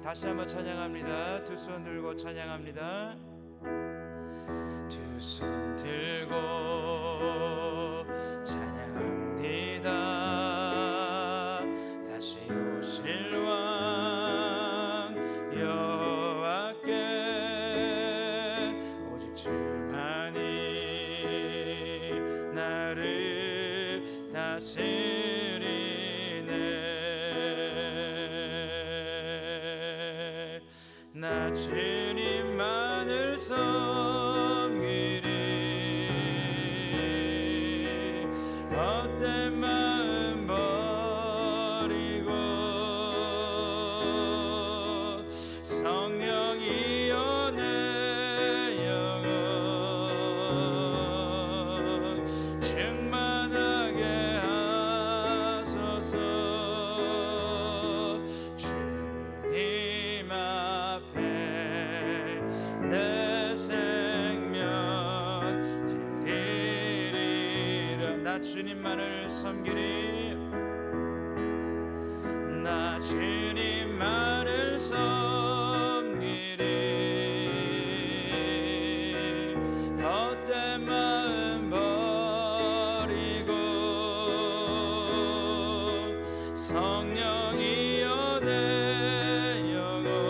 다시 한번 찬양합니다. 두 손 들고 찬양합니다. 두 손 들고 찬양합니다. 다시 오실 왕 여호와께 오직 주만이 나를 다스리네. 나 주님만을 섬기리. 헛된 마음 버리고 성령이여 내 영혼 충만하게 하소서. 주님 앞에 내 생명 드리리라. 나 주님만을 섬기리. 나 주님만을 섬기리. 헛된 마음 버리고 성령이여 내 영혼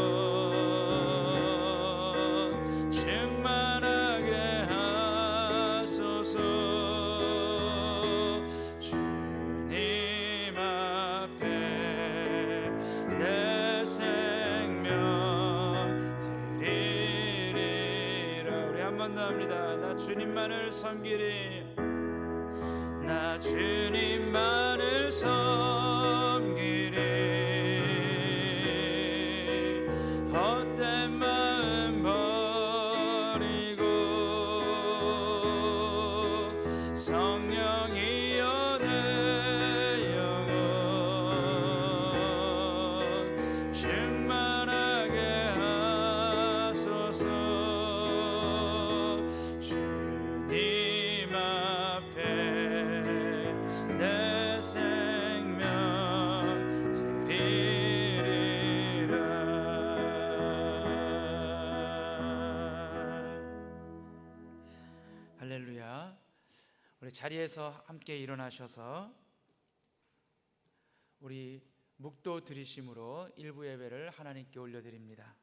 충만하게 하소서. 주님 앞에 내 생명 드리리라. 우리 한 번 더 합니다. 나 주님만을 섬기리. 나 주님만을 섬기리. 헛된 마음 버리고 성령이여 내 영혼 충만하게 하소서. 주님 앞에 내 생명 드리리라. 할렐루야. 우리 자리에서 함께 일어나셔서 우리 묵도 드리심으로 일부 예배를 하나님께 올려드립니다.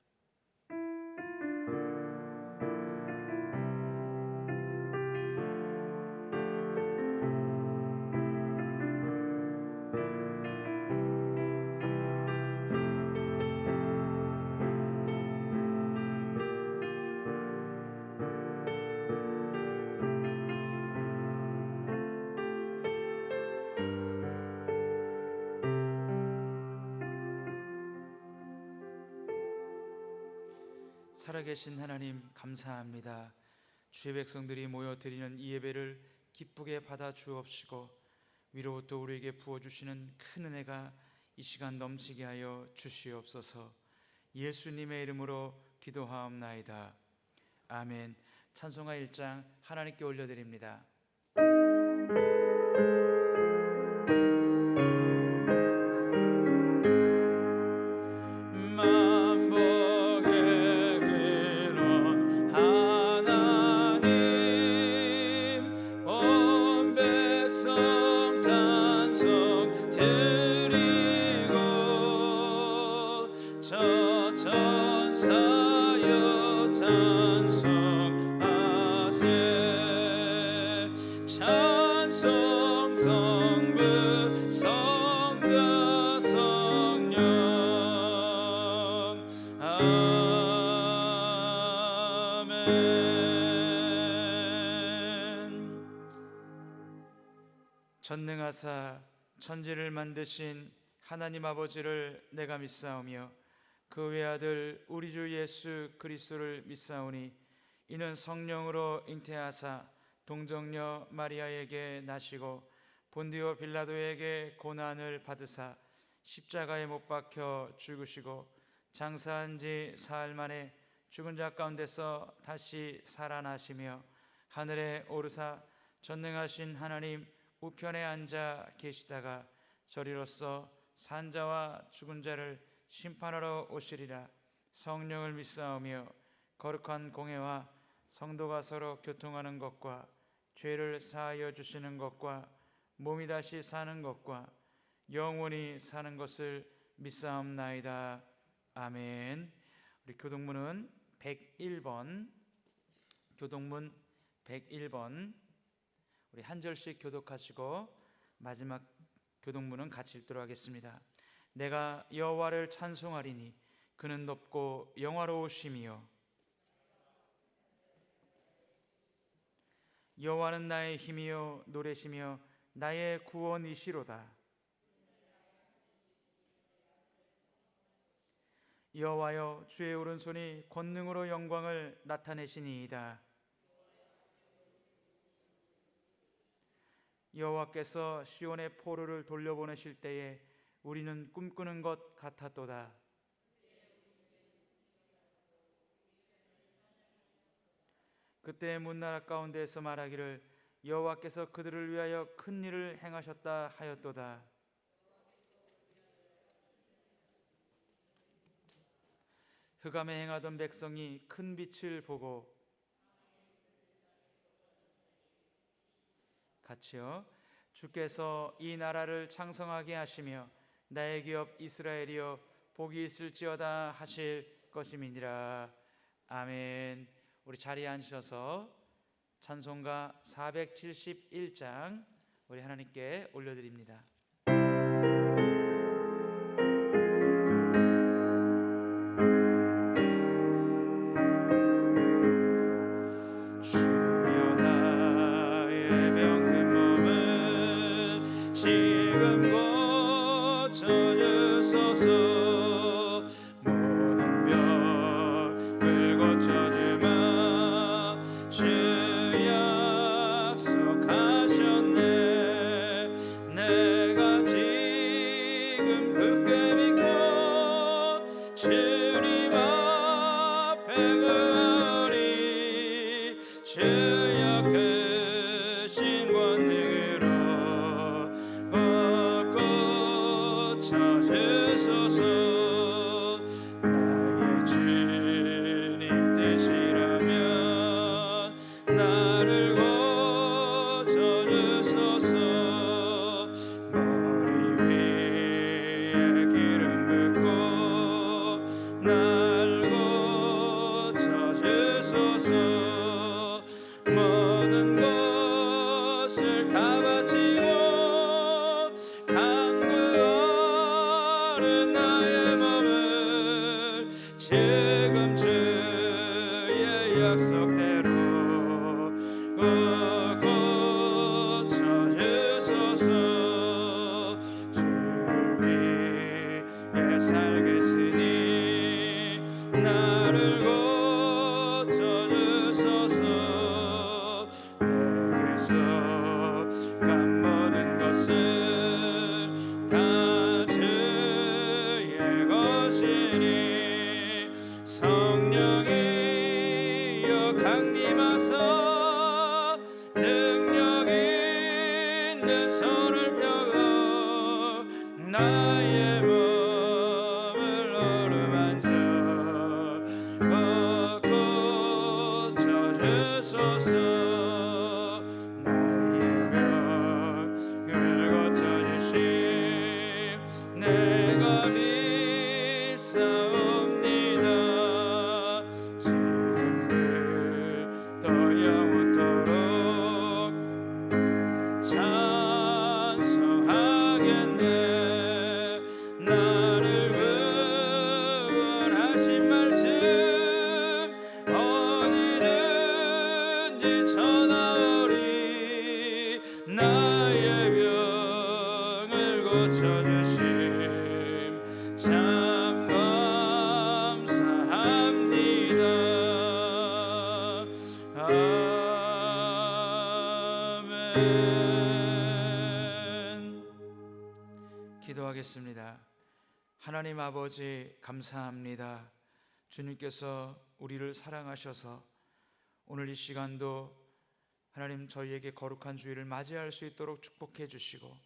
살아계신 하나님 감사합니다. 주의 백성들이 모여 드리는 이 예배를 기쁘게 받아 주옵시고 위로부터 우리에게 부어주시는 큰 은혜가 이 시간 넘치게 하여 주시옵소서. 예수님의 이름으로 기도하옵나이다. 아멘. 찬송가 1장 하나님께 올려드립니다. 전능하사 천지를 만드신 하나님 아버지를 내가 믿사오며 그 외아들 우리 주 예수 그리스도를 믿사오니 이는 성령으로 잉태하사 동정녀 마리아에게 나시고 본디오 빌라도에게 고난을 받으사 십자가에 못 박혀 죽으시고 장사한 지 사흘 만에 죽은 자 가운데서 다시 살아나시며 하늘에 오르사 전능하신 하나님 우편에 앉아 계시다가 저리로서 산자와 죽은 자를 심판하러 오시리라. 성령을 믿사오며 거룩한 공회와 성도가 서로 교통하는 것과 죄를 사하여 주시는 것과 몸이 다시 사는 것과 영원히 사는 것을 믿사옵나이다. 아멘. 우리 교동문은 101번, 교동문 101번 우리 한 절씩 교독하시고 마지막 교동문은 같이 읽도록 하겠습니다. 내가 여호와를 찬송하리니 그는 높고 영화로우심이요 여호와는 나의 힘이요 노래시며 나의 구원이시로다. 여호와여 주의 오른손이 권능으로 영광을 나타내시니이다. 여호와께서 시온의 포로를 돌려보내실 때에 우리는 꿈꾸는 것 같았도다. 그때 문나라 가운데에서 말하기를 여호와께서 그들을 위하여 큰 일을 행하셨다 하였도다. 흑암에 행하던 백성이 큰 빛을 보고 같이요. 주께서 이 나라를 창성하게 하시며 나의 기업 이스라엘이여 복이 있을지어다 하실 것임이니라. 아멘. 우리 자리에 앉으셔서 찬송가 471장 우리 하나님께 올려드립니다. 기도하겠습니다. 하나님 아버지 감사합니다. 주님께서 우리를 사랑하셔서 오늘 이 시간도 하나님 저희에게 거룩한 주일을 맞이할 수 있도록 축복해 주시고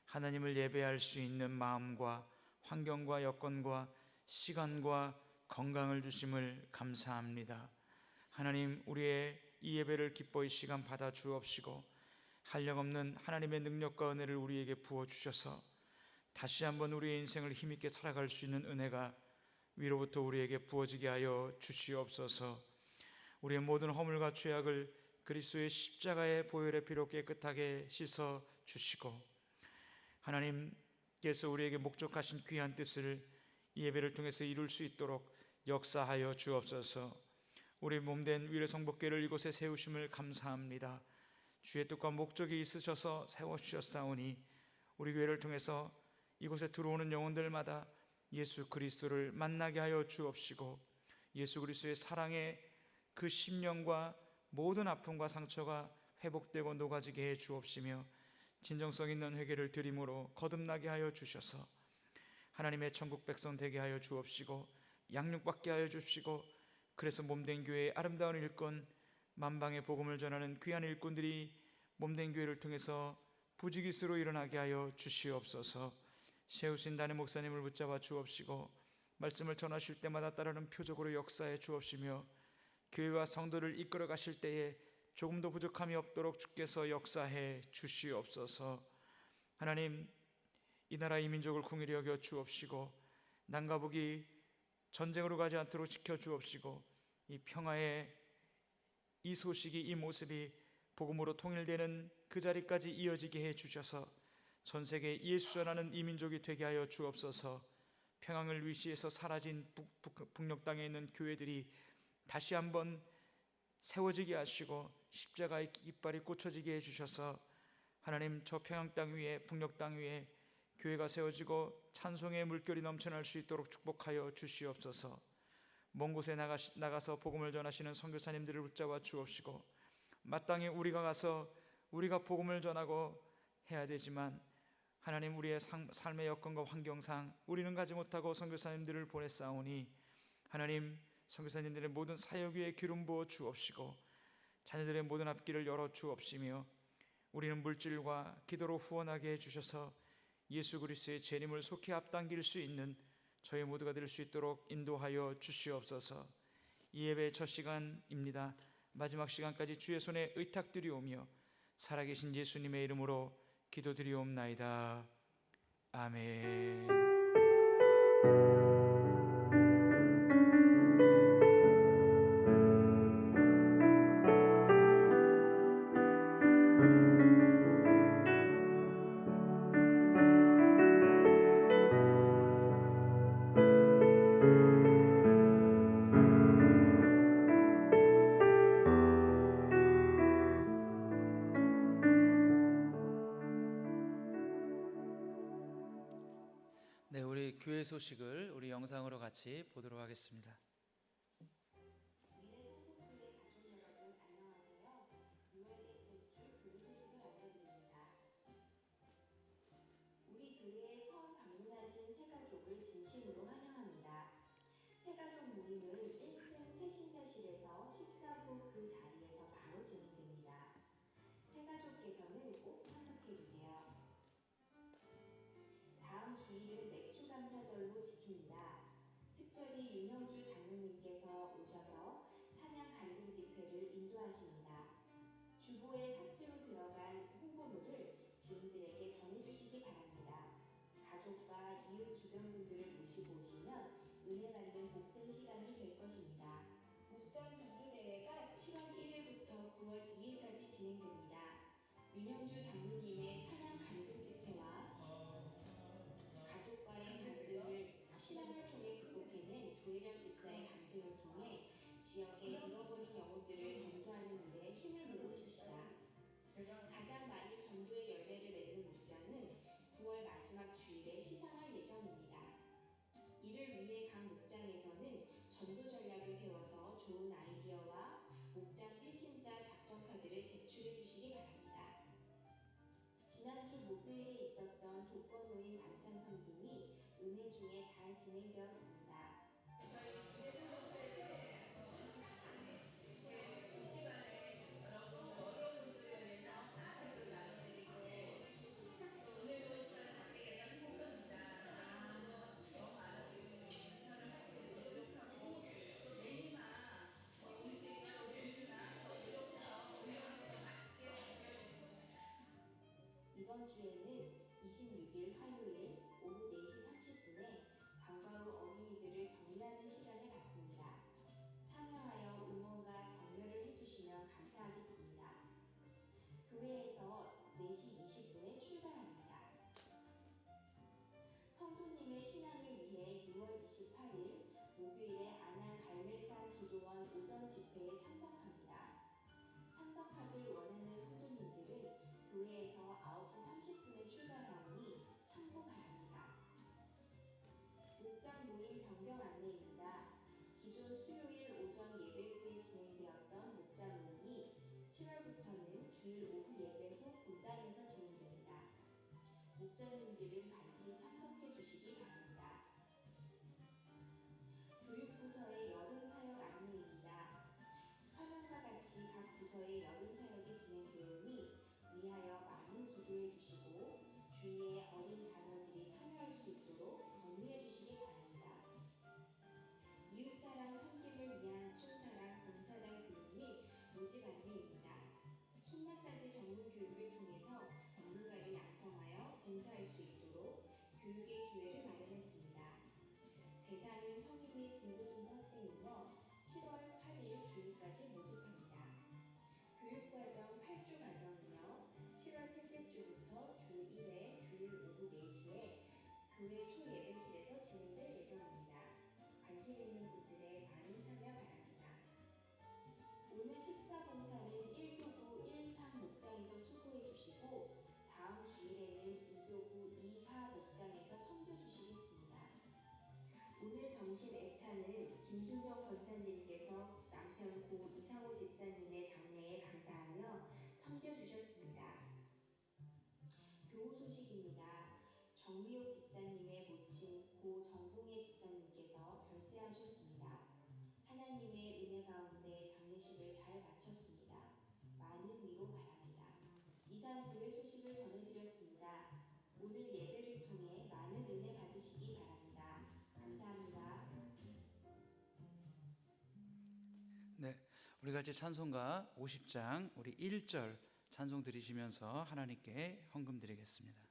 하나님을 예배할 수 있는 마음과 환경과 여건과 시간과 건강을 주심을 감사합니다. 하나님, 우리의 이 예배를 기뻐이 시간 받아 주옵시고 한량없는 하나님의 능력과 은혜를 우리에게 부어주셔서 다시 한번 우리의 인생을 힘있게 살아갈 수 있는 은혜가 위로부터 우리에게 부어지게 하여 주시옵소서. 우리의 모든 허물과 죄악을 그리스도의 십자가의 보혈의 피로 깨끗하게 씻어 주시고 하나님께서 우리에게 목적하신 귀한 뜻을 이 예배를 통해서 이룰 수 있도록 역사하여 주옵소서. 우리 몸된 위례 성복교회를 이곳에 세우심을 감사합니다. 주의 뜻과 목적이 있으셔서 세워주셨사오니 우리 교회를 통해서 이곳에 들어오는 영혼들마다 예수 그리스도를 만나게 하여 주옵시고 예수 그리스도의 사랑의 그 심령과 모든 아픔과 상처가 회복되고 녹아지게 해 주옵시며 진정성 있는 회개를 드림으로 거듭나게 하여 주셔서 하나님의 천국 백성 되게 하여 주옵시고 양육받게 하여 주시고 그래서 몸된 교회의 아름다운 일꾼, 만방의 복음을 전하는 귀한 일꾼들이 몸된 교회를 통해서 부지기수로 일어나게 하여 주시옵소서. 세우신 단의 목사님을 붙잡아 주옵시고 말씀을 전하실 때마다 따르는 표적으로 역사해 주옵시며 교회와 성도를 이끌어 가실 때에 조금도 부족함이 없도록 주께서 역사해 주시옵소서. 하나님, 이 나라 이 민족을 긍휼히 여겨 주옵시고 남과 북이 전쟁으로 가지 않도록 지켜 주옵시고 이 평화의 이 소식이 이 모습이 복음으로 통일되는 그 자리까지 이어지게 해 주셔서 전 세계에 예수 전하는 이 민족이 되게 하여 주옵소서. 평양을 위시해서 사라진 북녘 땅에 있는 교회들이 다시 한번 세워지게 하시고 십자가의 깃발이 꽂혀지게 해주셔서 하나님, 저 평양 땅 위에 북녘 땅 위에 교회가 세워지고 찬송의 물결이 넘쳐날 수 있도록 축복하여 주시옵소서. 먼 곳에 나가서 복음을 전하시는 선교사님들을 붙잡아 주옵시고 마땅히 우리가 가서 우리가 복음을 전하고 해야 되지만 하나님, 우리의 삶의 여건과 환경상 우리는 가지 못하고 선교사님들을 보냈사오니 하나님, 선교사님들의 모든 사역 위에 기름 부어 주옵시고 자녀들의 모든 앞길을 열어 주옵시며 우리는 물질과 기도로 후원하게 해주셔서 예수 그리스도의 재림을 속히 앞당길 수 있는 저희 모두가 될 수 있도록 인도하여 주시옵소서. 이 예배의 첫 시간입니다. 마지막 시간까지 주의 손에 의탁드리오며 살아계신 예수님의 이름으로 기도드리옵나이다. 아멘. 네, 우리 교회 소식을 우리 영상으로 같이 보도록 하겠습니다. 미래 성북교회 가족 여러분 안녕하세요. 6월 넷째 주 교회 소식을 알려드립니다. 우리 교회에 처음 방문하신 새가족을 진심으로 환영합니다. 새가족 모임은 1층 새신자실에서 식사 후 그 자리에서 바로 진행됩니다. 새가족께서는 꼭 참석해주세요. 다음 주일은 맥주 감사절로 지킵니다. 특별히 윤형주 장로님께서 오셔서 찬양 간증 집회를 인도하십니다. 주보에 삭제로 들어간 홍보물을 지인들에게 전해주시기 바랍니다. 가족과 이웃 주변 분들을 모시고 오시면 은혜 받는 복된 시간이 될 것입니다. 목장 전도대회가 7월 1일부터 9월 2일까지 진행됩니다. 윤형주 장로님의 찬양 간증 집회와 가족과의 갈등을 신앙을 통해 극복해낸 조혜련 집사의 간증을 통해 지역의 잃어버린 영혼들을 전도하는 일에 힘을 모으십시다. 가장 많이 전도의 열매를 맺는 목장은 9월 마지막 주일에 시상할 예정입니다. 이를 위해 각 목장에서는 전도 전략을 세워서 좋은 아이디어와 목장 일신자 작전 카드를 제출해 주시기 바랍니다. 지난주 목요일에 있었던 독거노인 반찬 섬김이 은혜 중에 잘 진행되었습니다. 목장 모임 변경 안내입니다. 기존 수요일 오전 예배 후에 진행되었던 목장 모임이 7월부터는 주일 오후 예배 후 본당에서 진행됩니다. 목자님들은 반드시 참석해 주시기 바랍니다. 교육부서의 여름 사역 안내입니다. 화면과 같이 각 부서의 여름 사역이 진행되오니 위하여 많은 기도해 주시고 주위에 어린 자녀들이 참여할 수 있도록 권유해 주시기 바랍니다. 이웃사랑 섬김을 위한 손사랑 봉사단 교육 및 모집 안내입니다. 손마사지 전문 교육을 통해서 전문가를 양성하여 봉사할 수 있도록 교육의 기회를 마련했습니다. 대상은 성인 및 중고등 학생이며 7월 8일 주일까지 모집합니다. 교육과정 8주 과정이며 7월 셋째 주부터 주 1회 주일 오후 4시에 교회 소예배실에서 진행될 예정입니다. 관심 있는 분들의 많은 참여 바랍니다. 오늘 식사 봉사는 1교구 1, 3 목장에서 수고해 주시고 다음 주일에는 2교구 2, 4 목장에서 섬겨 주시겠습니다. 오늘 점심 애차는 김순정 권사님께서 남편 고 이상호 집사님의 장례에 감사하며 섬겨주셨습니다. 교우 소식입니다. 정미호 집사님의 모친 고 정봉혜 집사님께서 별세하셨습니다. 하나님의 은혜 가운데 장례식을 잘 마쳤습니다. 많은 위로 바랍니다. 이상 교회 소식을 전해드렸습니다. 오늘 예배를 통해 많은 은혜 받으시기 바랍니다. 감사합니다. 네, 우리 같이 찬송가 50장 우리 1절 찬송 드리시면서 하나님께 헌금 드리겠습니다.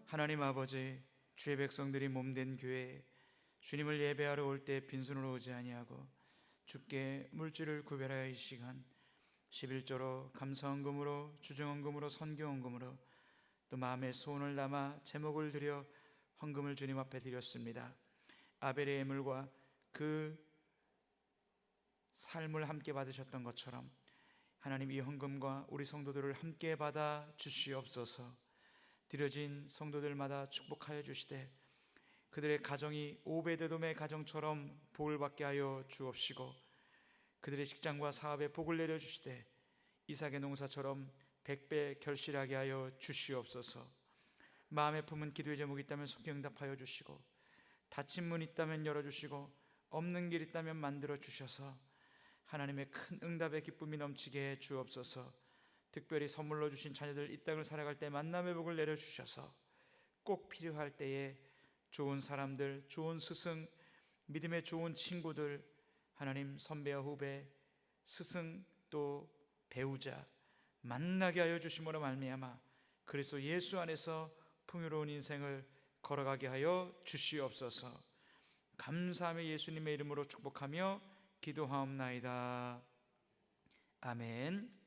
하나님 아버지, 주의 백성들이 몸된 교회에 주님을 예배하러 올 때 빈손으로 오지 아니하고 주께 물질을 구별하여 이 시간 11조로 감사헌금으로 주정헌금으로 선교헌금으로 또 마음의 소원을 담아 제목을 드려 헌금을 주님 앞에 드렸습니다. 아벨의 예물과 그 삶을 함께 받으셨던 것처럼 하나님 이 헌금과 우리 성도들을 함께 받아 주시옵소서. 드려진 성도들마다 축복하여 주시되 그들의 가정이 오베데돔의 가정처럼 복을 받게 하여 주옵시고 그들의 직장과 사업에 복을 내려 주시되 이삭의 농사처럼 100배 결실하게 하여 주시옵소서. 마음에 품은 기도의 제목이 있다면 속히 응답하여 주시고 닫힌 문 있다면 열어주시고 없는 길 있다면 만들어 주셔서 하나님의 큰 응답의 기쁨이 넘치게 해 주옵소서. 특별히 선물로 주신 자녀들 이 땅을 살아갈 때 만남의 복을 내려주셔서 꼭 필요할 때에 좋은 사람들, 좋은 스승, 믿음의 좋은 친구들, 하나님 선배와 후배, 스승 또 배우자 만나게 하여 주심으로 말미암아 그리스도 예수 안에서 풍요로운 인생을 걸어가게 하여 주시옵소서. 감사하며 예수님의 이름으로 축복하며 기도하옵나이다. 아멘.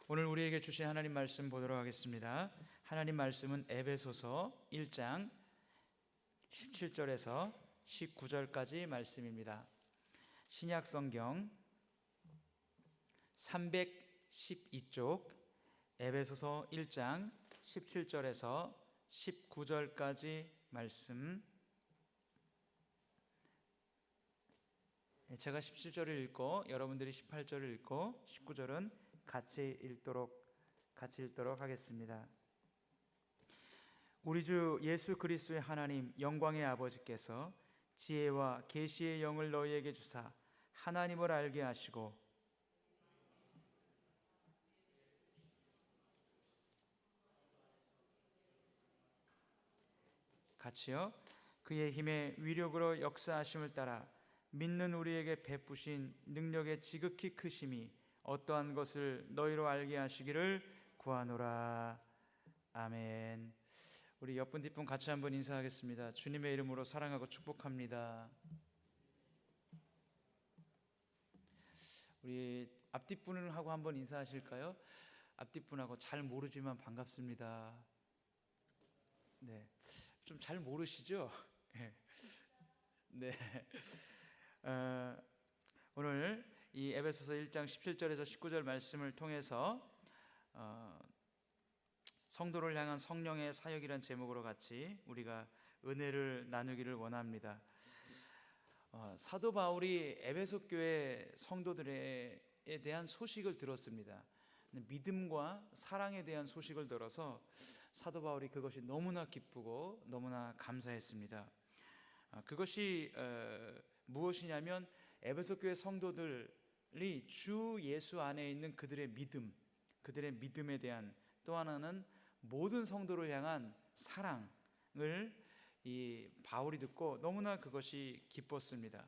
오늘 우리에게 주신 하나님 말씀 보도록 하겠습니다. 하나님 말씀은 에베소서 1장 17절에서 19절까지 말씀입니다. 신약성경 312쪽 에베소서 1장 17절에서 19절까지 말씀, 제가 17절을 읽고 여러분들이 18절을 읽고 19절은 같이 읽도록 같이 읽도록 하겠습니다. 우리 주 예수 그리스도의 하나님 영광의 아버지께서 지혜와 계시의 영을 너희에게 주사 하나님을 알게 하시고 같이요. 그의 힘의 위력으로 역사하심을 따라 믿는 우리에게 베푸신 능력의 지극히 크심이 어떠한 것을 너희로 알게 하시기를 구하노라. 아멘. 우리 옆분 뒷분 같이 한번 인사하겠습니다. 주님의 이름으로 사랑하고 축복합니다. 우리 앞뒷분하고 한번 인사하실까요? 앞뒷분하고 잘 모르지만 반갑습니다. 네, 좀 잘 모르시죠? 네. 오늘 이 에베소서 1장 17절에서 19절 말씀을 통해서 성도를 향한 성령의 사역이란 제목으로 같이 우리가 은혜를 나누기를 원합니다. 사도 바울이 에베소 교회 성도들에 대한 소식을 들었습니다. 믿음과 사랑에 대한 소식을 들어서 사도 바울이 그것이 너무나 기쁘고 너무나 감사했습니다. 그것이 무엇이냐면 에베소 교회 성도들이 주 예수 안에 있는 그들의 믿음, 그들의 믿음에 대한 또 하나는 모든 성도를 향한 사랑을 이 바울이 듣고 너무나 그것이 기뻤습니다.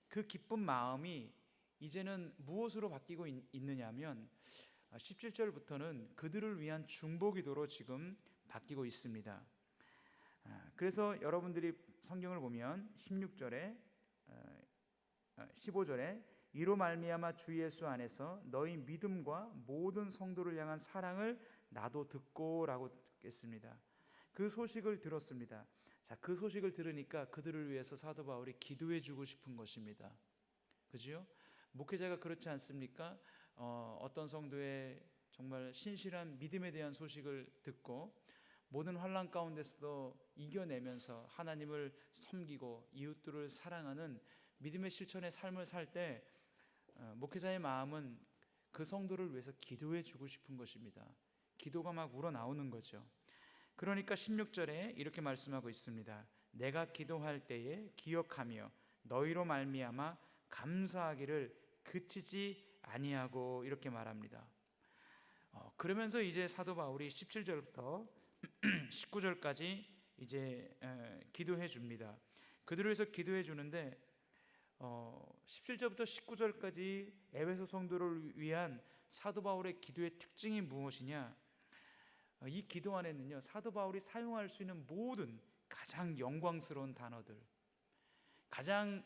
그 기쁜 마음이 이제는 무엇으로 바뀌고 있느냐면 17절부터는 그들을 위한 중보기도로 지금 바뀌고 있습니다. 그래서 여러분들이 성경을 보면 16절에 15절에 이로 말미암아 주 예수 안에서 너희 믿음과 모든 성도를 향한 사랑을 나도 듣고라고 듣겠습니다. 그 소식을 들었습니다. 자, 그 소식을 들으니까 그들을 위해서 사도 바울이 기도해 주고 싶은 것입니다. 그죠? 목회자가 그렇지 않습니까? 어떤 성도의 정말 신실한 믿음에 대한 소식을 듣고 모든 환난 가운데서도 이겨내면서 하나님을 섬기고 이웃들을 사랑하는 믿음의 실천의 삶을 살 때 목회자의 마음은 그 성도를 위해서 기도해 주고 싶은 것입니다. 기도가 막 우러나오는 거죠. 그러니까 16절에 이렇게 말씀하고 있습니다. 내가 기도할 때에 기억하며 너희로 말미암아 감사하기를 그치지 아니하고 이렇게 말합니다. 그러면서 이제 사도 바울이 17절부터 19절까지 이제 기도해 줍니다. 그들을 위해서 기도해 주는데 17절부터 19절까지 에베소 성도를 위한 사도 바울의 기도의 특징이 무엇이냐? 이 기도 안에는요, 사도 바울이 사용할 수 있는 모든 가장 영광스러운 단어들, 가장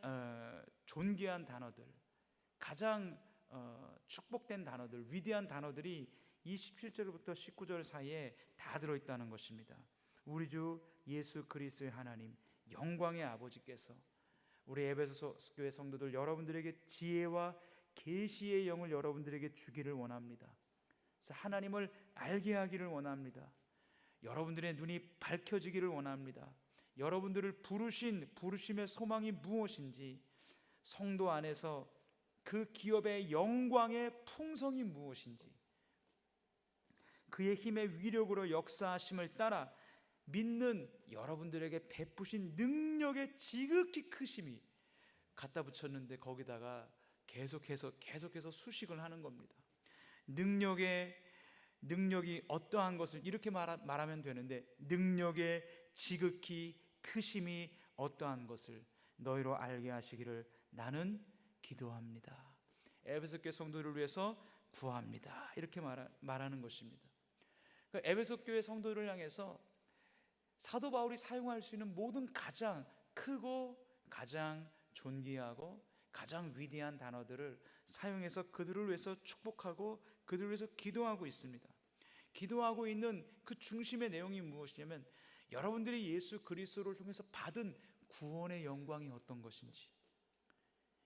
존귀한 단어들, 가장 축복된 단어들, 위대한 단어들이 이 17절부터 19절 사이에 다 들어있다는 것입니다. 우리 주 예수 그리스도의 하나님 영광의 아버지께서 우리 에베소 교회 성도들 여러분들에게 지혜와 계시의 영을 여러분들에게 주기를 원합니다. 그래서 하나님을 알게 하기를 원합니다. 여러분들의 눈이 밝혀지기를 원합니다. 여러분들을 부르심의 소망이 무엇인지, 성도 안에서 그 기업의 영광의 풍성이 무엇인지, 그의 힘의 위력으로 역사하심을 따라 믿는 여러분들에게 베푸신 능력의 지극히 크심이 갖다 붙였는데 거기다가 계속해서 수식을 하는 겁니다. 능력이 어떠한 것을 이렇게 말하면 되는데, 능력의 지극히 크심이 어떠한 것을 너희로 알게 하시기를 나는 기도합니다. 에베소 교회 성도를 위해서 구합니다. 이렇게 말하는 것입니다. 그러니까 에베소 교회 성도를 향해서 사도 바울이 사용할 수 있는 모든 가장 크고 가장 존귀하고 가장 위대한 단어들을 사용해서 그들을 위해서 축복하고 그들을 위해서 기도하고 있습니다. 기도하고 있는 그 중심의 내용이 무엇이냐면 여러분들이 예수 그리스도를 통해서 받은 구원의 영광이 어떤 것인지,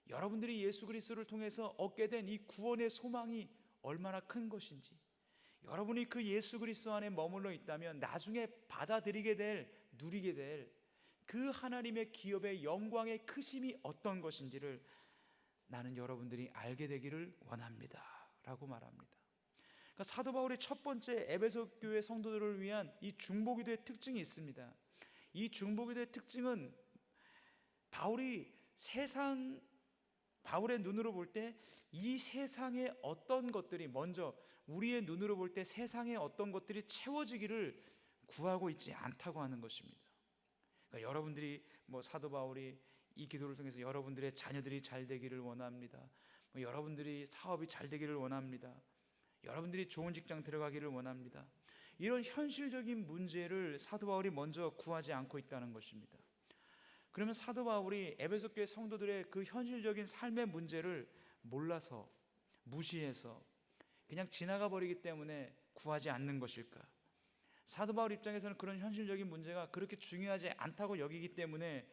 여러분들이 예수 그리스도를 통해서 얻게 된 이 구원의 소망이 얼마나 큰 것인지, 여러분이 그 예수 그리스도 안에 머물러 있다면 나중에 받아들이게 될, 누리게 될 그 하나님의 기업의 영광의 크심이 어떤 것인지를 나는 여러분들이 알게 되기를 원합니다 라고 말합니다. 그러니까 사도 바울의 첫 번째 에베소 교회 성도들을 위한 이 중보기도의 특징이 있습니다. 이 중보기도의 특징은 바울의 눈으로 볼 때 이 세상의 어떤 것들이 먼저 우리의 눈으로 볼 때 세상의 어떤 것들이 채워지기를 구하고 있지 않다고 하는 것입니다. 그러니까 여러분들이 사도 바울이 이 기도를 통해서 여러분들의 자녀들이 잘 되기를 원합니다. 여러분들이 사업이 잘 되기를 원합니다. 여러분들이 좋은 직장 들어가기를 원합니다. 이런 현실적인 문제를 사도 바울이 먼저 구하지 않고 있다는 것입니다. 그러면 사도 바울이 에베소 교회 성도들의 그 현실적인 삶의 문제를 몰라서 무시해서 그냥 지나가 버리기 때문에 구하지 않는 것일까? 사도 바울 입장에서는 그런 현실적인 문제가 그렇게 중요하지 않다고 여기기 때문에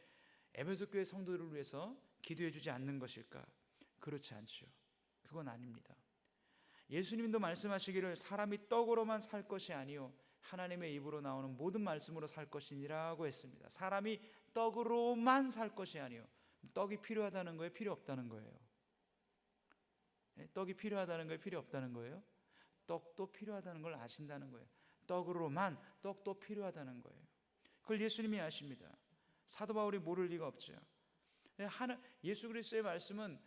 에베소 교회 성도들을 위해서 기도해 주지 않는 것일까? 그렇지 않죠. 그건 아닙니다. 예수님도 말씀하시기를 사람이 떡으로만 살 것이 아니요 하나님의 입으로 나오는 모든 말씀으로 살 것이니라고 했습니다. 사람이 떡으로만 살 것이 아니요, 떡이 필요하다는 거예요? 필요 없다는 거예요? 떡이 필요하다는 거예요? 필요 없다는 거예요? 떡도 필요하다는 걸 아신다는 거예요. 떡으로만, 떡도 필요하다는 거예요. 그걸 예수님이 아십니다. 사도 바울이 모를 리가 없죠. 예수 그리스도의 말씀은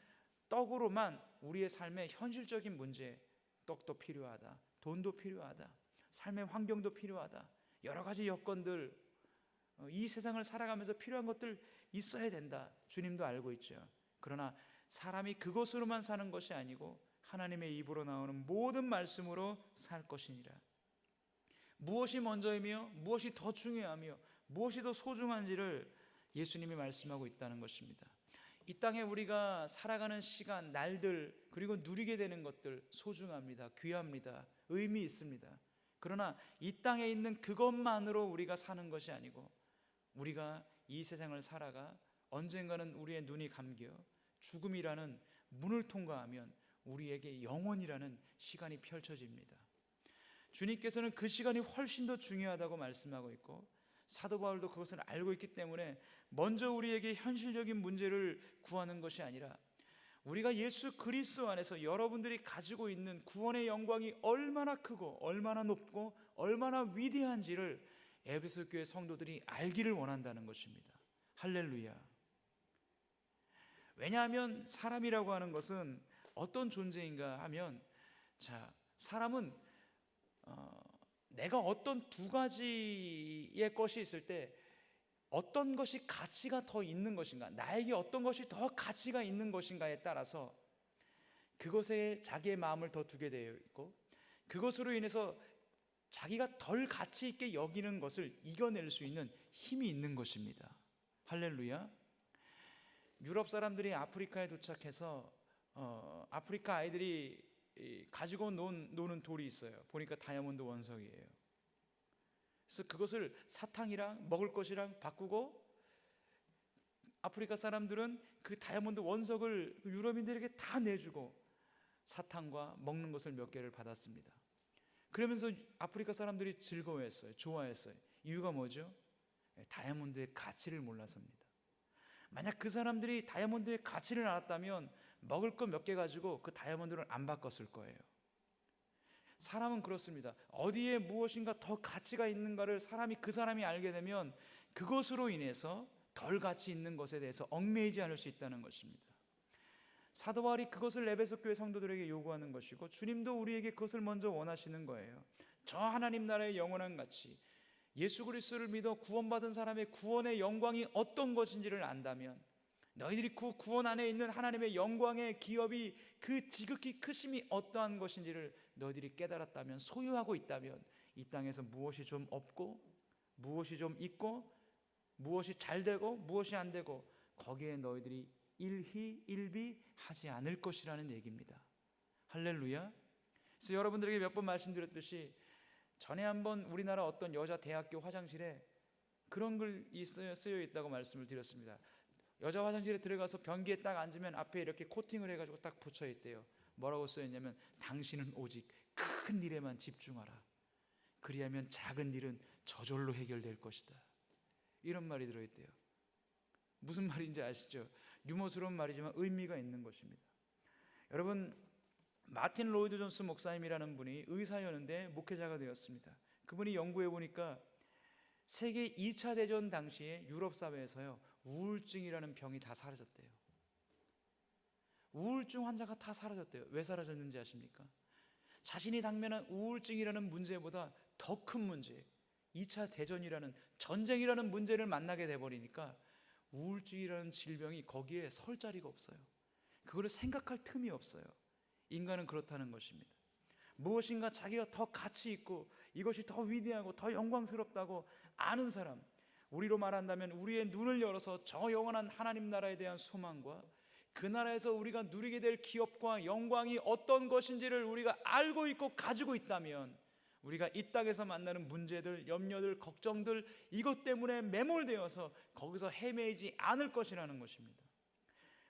떡으로만 우리의 삶의 현실적인 문제, 떡도 필요하다, 돈도 필요하다, 삶의 환경도 필요하다, 여러 가지 여건들, 이 세상을 살아가면서 필요한 것들 있어야 된다, 주님도 알고 있죠. 그러나 사람이 그것으로만 사는 것이 아니고 하나님의 입으로 나오는 모든 말씀으로 살 것이니라. 무엇이 먼저이며 무엇이 더 중요하며 무엇이 더 소중한지를 예수님이 말씀하고 있다는 것입니다. 이 땅에 우리가 살아가는 시간, 날들, 그리고 누리게 되는 것들 소중합니다. 귀합니다. 의미 있습니다. 그러나 이 땅에 있는 그것만으로 우리가 사는 것이 아니고 우리가 이 세상을 살아가 언젠가는 우리의 눈이 감겨 죽음이라는 문을 통과하면 우리에게 영원이라는 시간이 펼쳐집니다. 주님께서는 그 시간이 훨씬 더 중요하다고 말씀하고 있고 사도 바울도 그것을 알고 있기 때문에 먼저 우리에게 현실적인 문제를 구하는 것이 아니라 우리가 예수 그리스도 안에서 여러분들이 가지고 있는 구원의 영광이 얼마나 크고 얼마나 높고 얼마나 위대한지를 에베소 교회 성도들이 알기를 원한다는 것입니다. 할렐루야. 왜냐하면 사람이라고 하는 것은 어떤 존재인가 하면, 사람은 내가 어떤 두 가지의 것이 있을 때 어떤 것이 가치가 더 있는 것인가, 나에게 어떤 것이 더 가치가 있는 것인가에 따라서 그것에 자기의 마음을 더 두게 되어 있고 그것으로 인해서 자기가 덜 가치 있게 여기는 것을 이겨낼 수 있는 힘이 있는 것입니다. 할렐루야. 유럽 사람들이 아프리카에 도착해서 아프리카 아이들이 가지고 노는 돌이 있어요. 보니까 다이아몬드 원석이에요. 그래서 그것을 사탕이랑 먹을 것이랑 바꾸고 아프리카 사람들은 그 다이아몬드 원석을 유럽인들에게 다 내주고 사탕과 먹는 것을 몇 개를 받았습니다. 그러면서 아프리카 사람들이 즐거워했어요. 좋아했어요. 이유가 뭐죠? 다이아몬드의 가치를 몰라서입니다. 만약 그 사람들이 다이아몬드의 가치를 알았다면 먹을 것 몇 개 가지고 그 다이아몬드를 안 바꿨을 거예요. 사람은 그렇습니다. 어디에 무엇인가 더 가치가 있는가를 그 사람이 알게 되면 그것으로 인해서 덜 가치 있는 것에 대해서 얽매이지 않을 수 있다는 것입니다. 사도 바울이 그것을 에베소 교회 성도들에게 요구하는 것이고 주님도 우리에게 그것을 먼저 원하시는 거예요. 저 하나님 나라의 영원한 가치, 예수 그리스도를 믿어 구원받은 사람의 구원의 영광이 어떤 것인지를 안다면, 너희들이 그 구원 안에 있는 하나님의 영광의 기업이 그 지극히 크심이 어떠한 것인지를 너희들이 깨달았다면, 소유하고 있다면 이 땅에서 무엇이 좀 없고 무엇이 좀 있고 무엇이 잘 되고 무엇이 안 되고 거기에 너희들이 일희일비하지 않을 것이라는 얘기입니다. 할렐루야. 그래서 여러분들에게 몇 번 말씀드렸듯이 전에 한번 우리나라 어떤 여자 대학교 화장실에 그런 글이 쓰여 있다고 말씀을 드렸습니다. 여자 화장실에 들어가서 변기에 딱 앉으면 앞에 이렇게 코팅을 해가지고 딱 붙여 있대요. 뭐라고 쓰여 있냐면 당신은 오직 큰 일에만 집중하라. 그리하면 작은 일은 저절로 해결될 것이다. 이런 말이 들어있대요. 무슨 말인지 아시죠? 유머스러운 말이지만 의미가 있는 것입니다. 여러분, 마틴 로이드 존스 목사님이라는 분이 의사였는데 목회자가 되었습니다. 그분이 연구해 보니까 세계 2차 대전 당시에 유럽 사회에서요, 우울증이라는 병이 다 사라졌대요. 우울증 환자가 다 사라졌대요. 왜 사라졌는지 아십니까? 자신이 당면한 우울증이라는 문제보다 더 큰 문제, 2차 대전이라는 전쟁이라는 문제를 만나게 돼버리니까 우울증이라는 질병이 거기에 설 자리가 없어요. 그거를 생각할 틈이 없어요. 인간은 그렇다는 것입니다. 무엇인가 자기가 더 가치 있고 이것이 더 위대하고 더 영광스럽다고 아는 사람, 우리로 말한다면 우리의 눈을 열어서 저 영원한 하나님 나라에 대한 소망과 그 나라에서 우리가 누리게 될 기업과 영광이 어떤 것인지를 우리가 알고 있고 가지고 있다면, 우리가 이 땅에서 만나는 문제들, 염려들, 걱정들, 이것 때문에 매몰되어서 거기서 헤매이지 않을 것이라는 것입니다.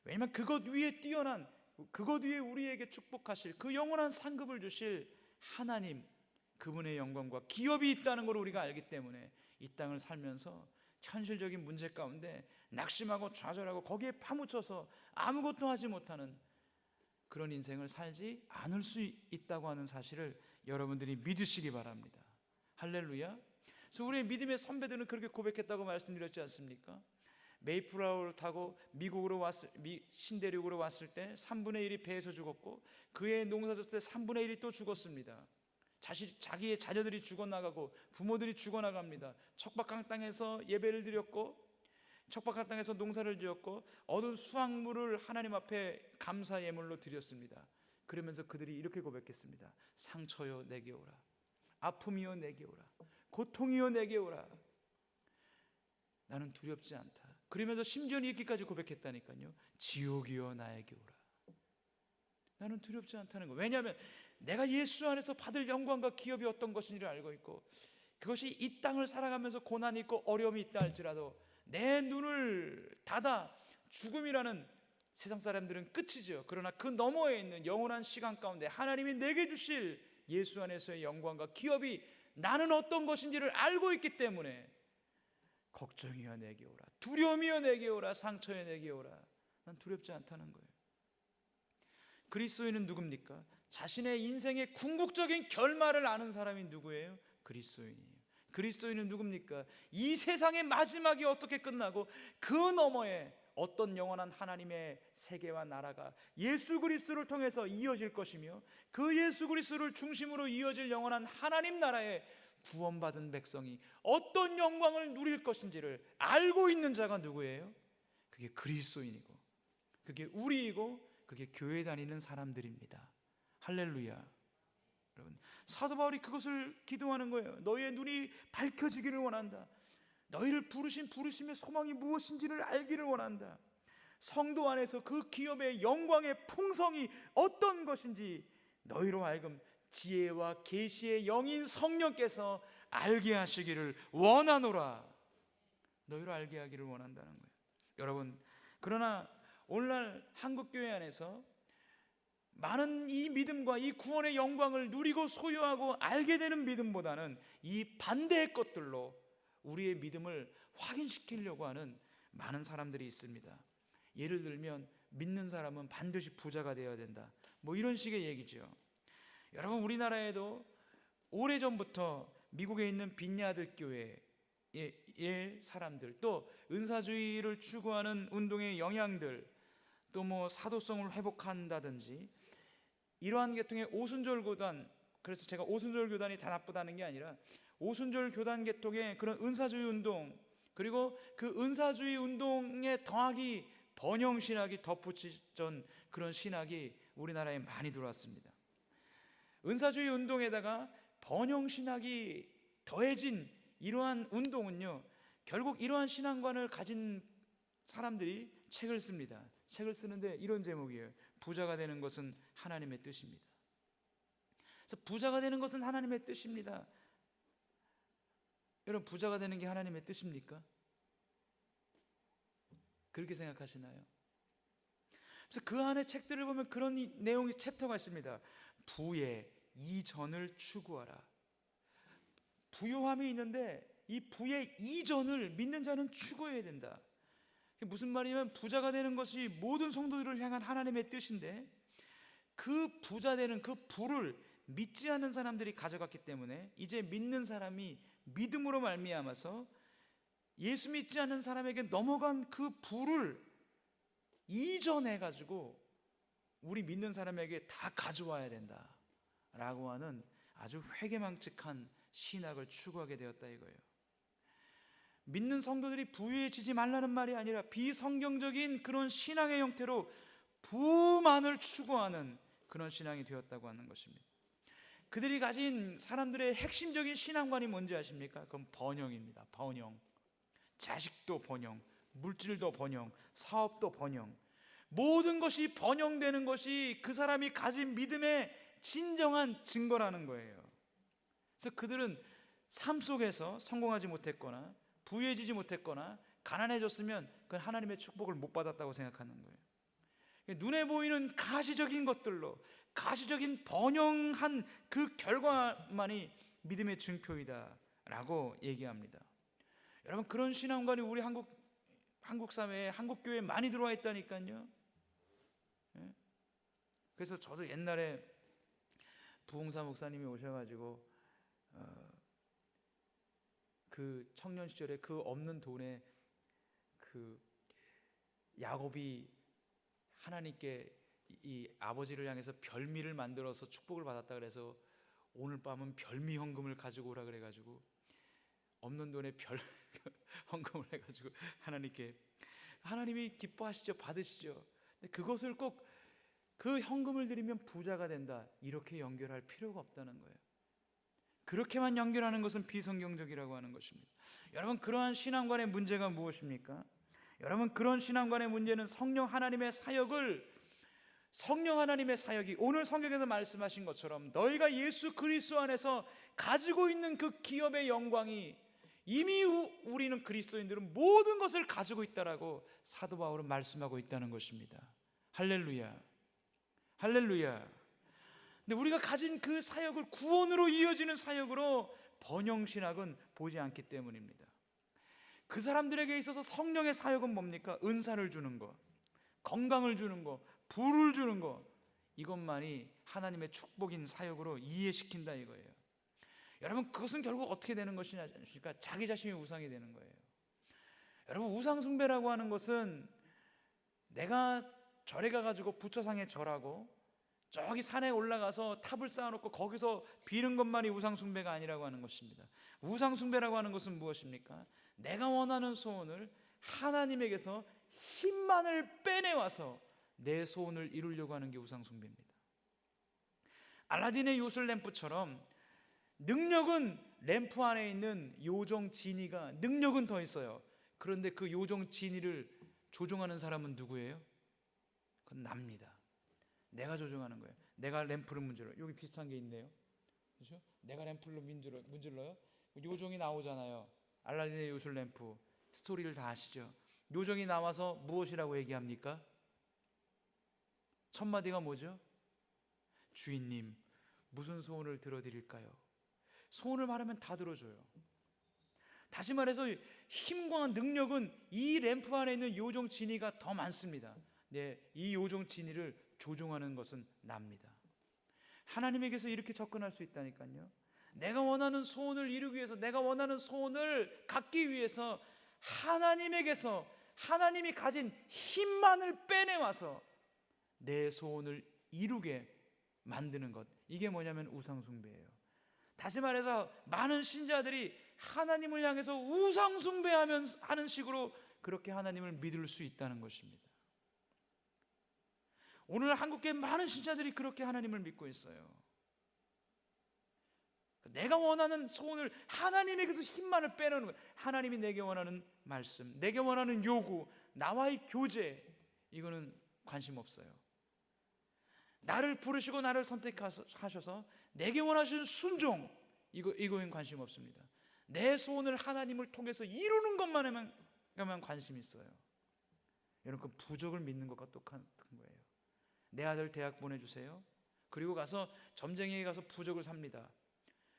왜냐하면 그것 위에 뛰어난, 그것 위에 우리에게 축복하실 그 영원한 상급을 주실 하나님, 그분의 영광과 기업이 있다는 걸 우리가 알기 때문에 이 땅을 살면서 현실적인 문제 가운데 낙심하고 좌절하고 거기에 파묻혀서 아무것도 하지 못하는 그런 인생을 살지 않을 수 있다고 하는 사실을 여러분들이 믿으시기 바랍니다. 할렐루야. 그래서 우리의 믿음의 선배들은 그렇게 고백했다고 말씀드렸지 않습니까? 메이플라워를 타고 미국으로 신대륙으로 왔을 때 3분의 1이 배에서 죽었고, 그의 농사 졌을 때 3분의 1이 또 죽었습니다. 자기의 자녀들이 죽어나가고 부모들이 죽어나갑니다. 척박한 땅에서 예배를 드렸고, 척박한 땅에서 농사를 지었고, 얻은 수확물을 하나님 앞에 감사 예물로 드렸습니다. 그러면서 그들이 이렇게 고백했습니다. 상처여 내게 오라, 아픔이여 내게 오라, 고통이여 내게 오라, 나는 두렵지 않다. 그러면서 심지어는 이렇게까지 고백했다니까요. 지옥이여 나에게 오라, 나는 두렵지 않다는 거. 왜냐하면 내가 예수 안에서 받을 영광과 기업이 어떤 것인지를 알고 있고, 그것이 이 땅을 살아가면서 고난이 있고 어려움이 있다 할지라도 내 눈을 닫아 죽음이라는, 세상 사람들은 끝이죠. 그러나 그 너머에 있는 영원한 시간 가운데 하나님이 내게 주실 예수 안에서의 영광과 기업이 나는 어떤 것인지를 알고 있기 때문에 걱정이여 내게 오라, 두려움이여 내게 오라, 상처여 내게 오라, 난 두렵지 않다는 거예요. 그리스도인은 누굽니까? 자신의 인생의 궁극적인 결말을 아는 사람이 누구예요? 그리스도인이에요. 그리스도인은 누굽니까? 이 세상의 마지막이 어떻게 끝나고 그 너머에 어떤 영원한 하나님의 세계와 나라가 예수 그리스도를 통해서 이어질 것이며, 그 예수 그리스도를 중심으로 이어질 영원한 하나님 나라의 구원받은 백성이 어떤 영광을 누릴 것인지를 알고 있는 자가 누구예요? 그게 그리스도인이고, 그게 우리이고, 그게 교회 다니는 사람들입니다. 할렐루야. 여러분, 사도 바울이 그것을 기도하는 거예요. 너희의 눈이 밝혀지기를 원한다. 너희를 부르신 부르심의 소망이 무엇인지를 알기를 원한다. 성도 안에서 그 기업의 영광의 풍성이 어떤 것인지 너희로 하여금 지혜와 계시의 영인 성령께서 알게 하시기를 원하노라. 너희로 알게 하기를 원한다는 거예요. 여러분, 그러나 오늘날 한국교회 안에서 많은 이 믿음과 이 구원의 영광을 누리고 소유하고 알게 되는 믿음보다는 이 반대의 것들로 우리의 믿음을 확인시키려고 하는 많은 사람들이 있습니다. 예를 들면 믿는 사람은 반드시 부자가 되어야 된다, 뭐 이런 식의 얘기죠. 여러분, 우리나라에도 오래전부터 미국에 있는 빈야드 교회의 사람들, 또 은사주의를 추구하는 운동의 영향들, 또 뭐 사도성을 회복한다든지 이러한 계통의 오순절 교단, 그래서 제가 오순절 교단이 다 나쁘다는 게 아니라 오순절 교단 계통의 그런 은사주의 운동, 그리고 그 은사주의 운동에 더하기 번영신학이 덧붙이던 그런 신학이 우리나라에 많이 들어왔습니다. 은사주의 운동에다가 번영신학이 더해진 이러한 운동은요, 결국 이러한 신앙관을 가진 사람들이 책을 씁니다. 책을 쓰는데 이런 제목이에요. 부자가 되는 것은 하나님의 뜻입니다. 그래서 부자가 되는 것은 하나님의 뜻입니다. 여러분, 부자가 되는 게 하나님의 뜻입니까? 그렇게 생각하시나요? 그래서 그 안에 책들을 보면 그런 내용의 챕터가 있습니다. 부의 이전을 추구하라. 부유함이 있는데 이 부의 이전을 믿는 자는 추구해야 된다. 무슨 말이냐면 부자가 되는 것이 모든 성도들을 향한 하나님의 뜻인데, 그 부자 되는 그 부를 믿지 않는 사람들이 가져갔기 때문에 이제 믿는 사람이 믿음으로 말미암아서 예수 믿지 않는 사람에게 넘어간 그 부를 이전해 가지고 우리 믿는 사람에게 다 가져와야 된다라고 하는 아주 회개망측한 신학을 추구하게 되었다 이거예요. 믿는 성도들이 부유해지지 말라는 말이 아니라 비성경적인 그런 신앙의 형태로 부만을 추구하는 그런 신앙이 되었다고 하는 것입니다. 그들이 가진 사람들의 핵심적인 신앙관이 뭔지 아십니까? 그건 번영입니다. 번영. 자식도 번영, 물질도 번영, 사업도 번영. 모든 것이 번영되는 것이 그 사람이 가진 믿음의 진정한 증거라는 거예요. 그래서 그들은 삶 속에서 성공하지 못했거나 부유해지지 못했거나 가난해졌으면 그건 하나님의 축복을 못 받았다고 생각하는 거예요. 눈에 보이는 가시적인 것들로 가시적인 번영한 그 결과만이 믿음의 증표이다 라고 얘기합니다. 여러분, 그런 신앙관이 우리 한국 사회에, 한국 교회에 많이 들어와 있다니까요. 그래서 저도 옛날에 부흥사 목사님이 오셔가지고 그 청년 시절에 그 없는 돈에 그 야곱이 하나님께 이 아버지를 향해서 별미를 만들어서 축복을 받았다 그래서 오늘 밤은 별미 헌금을 가지고 오라 그래가지고 없는 돈에 별 헌금을 해가지고 하나님께, 하나님이 기뻐하시죠, 받으시죠. 근데 그것을 꼭 그 헌금을 드리면 부자가 된다 이렇게 연결할 필요가 없다는 거예요. 그렇게만 연결하는 것은 비성경적이라고 하는 것입니다. 여러분, 그러한 신앙관의 문제가 무엇입니까? 여러분, 그런 신앙관의 문제는 성령 하나님의 사역이 오늘 성경에서 말씀하신 것처럼 너희가 예수 그리스도 안에서 가지고 있는 그 기업의 영광이 이미 우리는 그리스도인들은 모든 것을 가지고 있다라고 사도 바울은 말씀하고 있다는 것입니다. 할렐루야, 할렐루야. 근데 우리가 가진 그 사역을 구원으로 이어지는 사역으로 번영신학은 보지 않기 때문입니다. 그 사람들에게 있어서 성령의 사역은 뭡니까? 은사를 주는 것, 건강을 주는 것, 부를 주는 것, 이것만이 하나님의 축복인 사역으로 이해시킨다 이거예요. 여러분, 그것은 결국 어떻게 되는 것이냐, 자기 자신이 우상이 되는 거예요. 여러분, 우상 숭배라고 하는 것은 내가 절에 가가지고 부처상에 절하고 저기 산에 올라가서 탑을 쌓아놓고 거기서 비는 것만이 우상 숭배가 아니라고 하는 것입니다. 우상 숭배라고 하는 것은 무엇입니까? 내가 원하는 소원을 하나님에게서 힘만을 빼내와서 내 소원을 이루려고 하는 게 우상 숭배입니다. 알라딘의 요술 램프처럼 능력은 램프 안에 있는 요정 지니가 능력은 더 있어요. 그런데 그 요정 지니를 조종하는 사람은 누구예요? 그건 납니다. 내가 조종하는 거예요. 내가 램프를 문질러요. 여기 비슷한 게 있네요. 그렇죠? 내가 램프를 문질러요. 요정이 나오잖아요. 알라딘의 요술 램프 스토리를 다 아시죠? 요정이 나와서 무엇이라고 얘기합니까? 첫 마디가 뭐죠? 주인님, 무슨 소원을 들어드릴까요? 소원을 말하면 다 들어줘요. 다시 말해서 힘과 능력은 이 램프 안에 있는 요정 지니가 더 많습니다. 네, 이 요정 지니를 조종하는 것은 납니다. 하나님에게서 이렇게 접근할 수 있다니까요. 내가 원하는 소원을 이루기 위해서, 내가 원하는 소원을 갖기 위해서 하나님에게서 하나님이 가진 힘만을 빼내와서 내 소원을 이루게 만드는 것, 이게 뭐냐면 우상숭배예요. 다시 말해서 많은 신자들이 하나님을 향해서 우상숭배하는 식으로 그렇게 하나님을 믿을 수 있다는 것입니다. 오늘 한국계 많은 신자들이 그렇게 하나님을 믿고 있어요. 내가 원하는 소원을 하나님에게서 힘만을 빼놓는 거예요. 하나님이 내게 원하는 말씀, 내게 원하는 요구, 나와의 교제, 이거는 관심 없어요. 나를 부르시고 나를 선택하셔서 내게 원하시는 순종, 이거엔 관심 없습니다. 내 소원을 하나님을 통해서 이루는 것만 하면 관심이 있어요. 여러분, 그 부족을 믿는 것과 똑같은 거예요. 내 아들 대학 보내주세요. 그리고 가서 점쟁이에 가서 부적을 삽니다.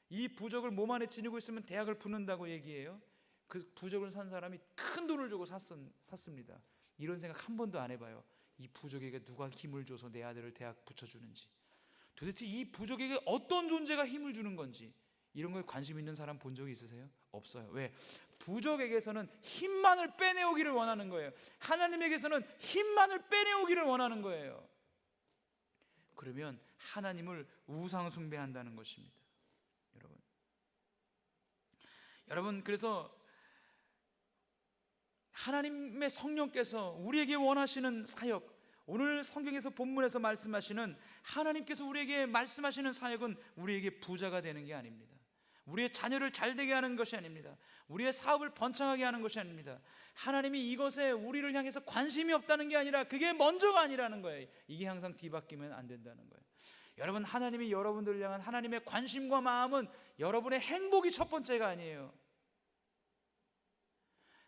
이 부적을 몸 안에 지니고 있으면 대학을 붙는다고 얘기해요. 그 부적을 산 사람이 큰 돈을 주고 샀습니다. 이런 생각 한 번도 안 해봐요. 이 부족에게 누가 힘을 줘서 내 아들을 대학 붙여주는지, 도대체 이 부족에게 어떤 존재가 힘을 주는 건지, 이런 거에 관심 있는 사람 본 적이 있으세요? 없어요. 왜? 부족에게서는 힘만을 빼내오기를 원하는 거예요. 하나님에게서는 힘만을 빼내오기를 원하는 거예요. 그러면 하나님을 우상 숭배한다는 것입니다. 여러분, 그래서 하나님의 성령께서 우리에게 원하시는 사역, 오늘 성경에서 본문에서 말씀하시는 하나님께서 우리에게 말씀하시는 사역은 우리에게 부자가 되는 게 아닙니다. 우리의 자녀를 잘되게 하는 것이 아닙니다. 우리의 사업을 번창하게 하는 것이 아닙니다. 하나님이 이것에 우리를 향해서 관심이 없다는 게 아니라 그게 먼저가 아니라는 거예요. 이게 항상 뒤바뀌면 안 된다는 거예요. 여러분, 하나님이 여러분들을 향한 하나님의 관심과 마음은 여러분의 행복이 첫 번째가 아니에요.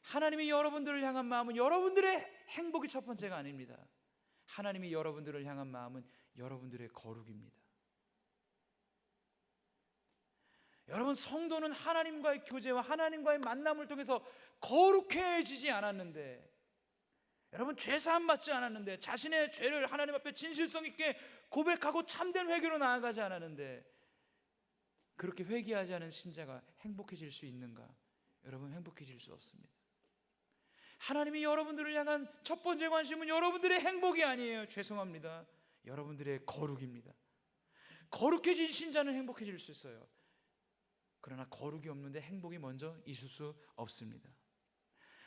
하나님이 여러분들을 향한 마음은 여러분들의 행복이 첫 번째가 아닙니다. 하나님이 여러분들을 향한 마음은 여러분들의 거룩입니다. 여러분, 성도는 하나님과의 교제와 하나님과의 만남을 통해서 거룩해지지 않았는데, 여러분, 죄사함 받지 않았는데, 자신의 죄를 하나님 앞에 진실성 있게 고백하고 참된 회개로 나아가지 않았는데, 그렇게 회개하지 않은 신자가 행복해질 수 있는가? 여러분, 행복해질 수 없습니다. 하나님이 여러분들을 향한 첫 번째 관심은 여러분들의 행복이 아니에요. 죄송합니다. 여러분들의 거룩입니다. 거룩해진 신자는 행복해질 수 있어요. 그러나 거룩이 없는데 행복이 먼저 있을 수 없습니다.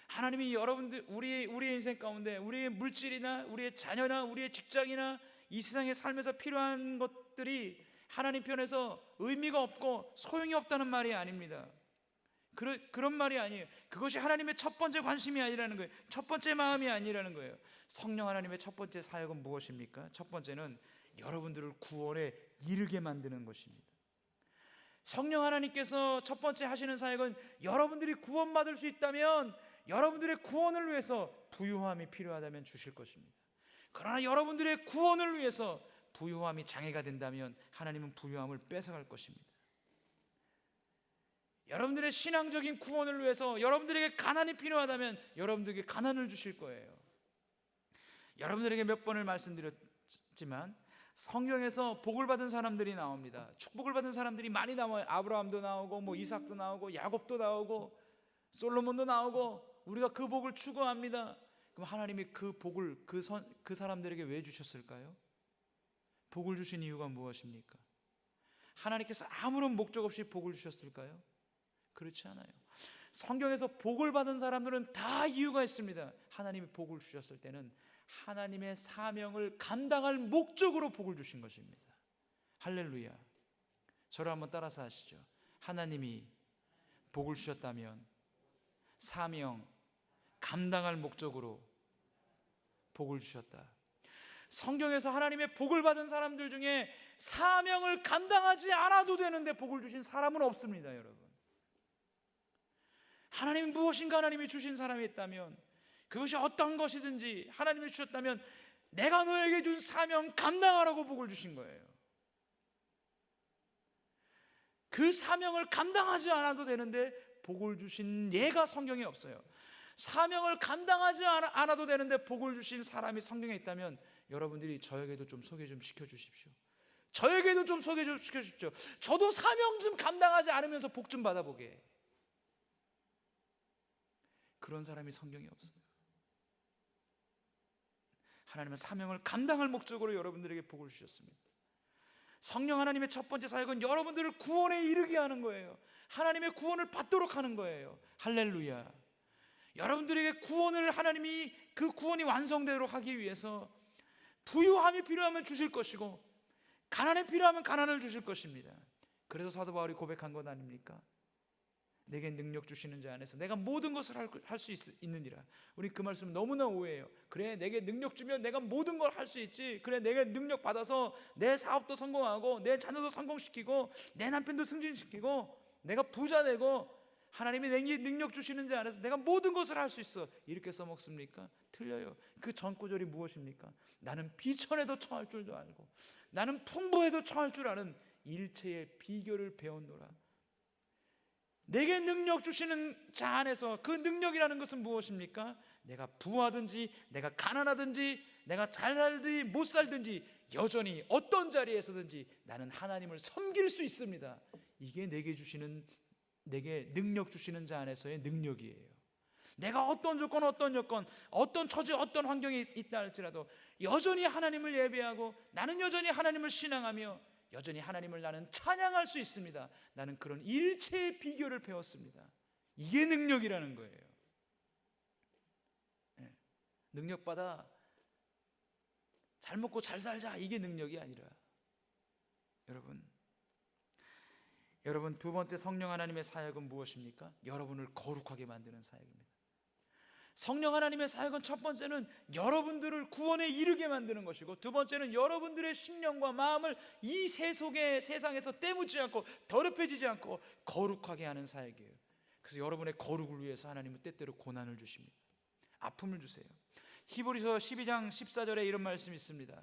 하나님이 여러분들, 우리의 인생 가운데 우리의 물질이나 우리의 자녀나 우리의 직장이나 이 세상의 삶에서 필요한 것들이 하나님 편에서 의미가 없고 소용이 없다는 말이 아닙니다. 그런 말이 아니에요. 그것이 하나님의 첫 번째 관심이 아니라는 거예요. 첫 번째 마음이 아니라는 거예요. 성령 하나님의 첫 번째 사역은 무엇입니까? 첫 번째는 여러분들을 구원에 이르게 만드는 것입니다. 성령 하나님께서 첫 번째 하시는 사역은 여러분들이 구원받을 수 있다면, 여러분들의 구원을 위해서 부유함이 필요하다면 주실 것입니다. 그러나 여러분들의 구원을 위해서 부유함이 장애가 된다면 하나님은 부유함을 뺏어갈 것입니다. 여러분들의 신앙적인 구원을 위해서 여러분들에게 가난이 필요하다면 여러분들에게 가난을 주실 거예요. 여러분들에게 몇 번을 말씀드렸지만 성경에서 복을 받은 사람들이 나옵니다. 축복을 받은 사람들이 많이 나와요. 아브라함도 나오고 이삭도 나오고 야곱도 나오고 솔로몬도 나오고, 우리가 그 복을 추구합니다. 그럼 하나님이 그 복을 그 사람들에게 왜 주셨을까요? 복을 주신 이유가 무엇입니까? 하나님께서 아무런 목적 없이 복을 주셨을까요? 그렇지 않아요. 성경에서 복을 받은 사람들은 다 이유가 있습니다. 하나님이 복을 주셨을 때는 하나님의 사명을 감당할 목적으로 복을 주신 것입니다. 할렐루야. 저를 한번 따라서 하시죠. 하나님이 복을 주셨다면 사명 감당할 목적으로 복을 주셨다. 성경에서 하나님의 복을 받은 사람들 중에 사명을 감당하지 않아도 되는데 복을 주신 사람은 없습니다, 여러분. 하나님이 무엇인가 하나님이 주신 사람이 있다면, 그것이 어떤 것이든지 하나님이 주셨다면 내가 너에게 준 사명 감당하라고 복을 주신 거예요. 그 사명을 감당하지 않아도 되는데 복을 주신 예가 성경에 없어요. 사명을 감당하지 않아도 되는데 복을 주신 사람이 성경에 있다면 여러분들이 저에게도 좀 소개 좀 시켜주십시오. 저에게도 좀 소개 좀 시켜주십시오. 저도 사명 좀 감당하지 않으면서 복 좀 받아보게. 그런 사람이 성경에 없어요. 하나님은 사명을 감당할 목적으로 여러분들에게 복을 주셨습니다. 성령 하나님의 첫 번째 사역은 여러분들을 구원에 이르게 하는 거예요. 하나님의 구원을 받도록 하는 거예요. 할렐루야. 여러분들에게 구원을 하나님이 그 구원이 완성되도록 하기 위해서 부유함이 필요하면 주실 것이고 가난이 필요하면 가난을 주실 것입니다. 그래서 사도 바울이 고백한 것 아닙니까? 내게 능력 주시는 자 안에서 내가 모든 것을 할 수 있느니라. 우리 그 말씀 너무나 오해해요. 그래, 내게 능력 주면 내가 모든 걸 할 수 있지. 그래, 내가 능력 받아서 내 사업도 성공하고 내 자녀도 성공시키고 내 남편도 승진시키고 내가 부자 되고 하나님이 내게 능력 주시는 자 안에서 내가 모든 것을 할 수 있어. 이렇게 써먹습니까? 틀려요. 그 전 구절이 무엇입니까? 나는 비천에도 처할 줄도 알고 나는 풍부에도 처할 줄 아는 일체의 비결을 배웠노라. 내게 능력 주시는 자 안에서 그 능력이라는 것은 무엇입니까? 내가 부하든지 내가 가난하든지 내가 잘 살든지 못 살든지 여전히 어떤 자리에서든지 나는 하나님을 섬길 수 있습니다. 이게 내게 능력 주시는 자 안에서의 능력이에요. 내가 어떤 조건, 어떤 여건, 어떤 처지, 어떤 환경이 있다 할지라도 여전히 하나님을 예배하고 나는 여전히 하나님을 신앙하며 여전히 하나님을 나는 찬양할 수 있습니다. 나는 그런 일체의 비결을 배웠습니다. 이게 능력이라는 거예요. 네. 능력받아 잘 먹고 잘 살자, 이게 능력이 아니라 여러분 두 번째 성령 하나님의 사역은 무엇입니까? 여러분을 거룩하게 만드는 사역입니다. 성령 하나님의 사역은 첫 번째는 여러분들을 구원에 이르게 만드는 것이고, 두 번째는 여러분들의 심령과 마음을 이 세속의 세상에서 때묻지 않고 더럽혀지지 않고 거룩하게 하는 사역이에요. 그래서 여러분의 거룩을 위해서 하나님은 때때로 고난을 주십니다. 아픔을 주세요. 히브리서 12장 14절에 이런 말씀이 있습니다.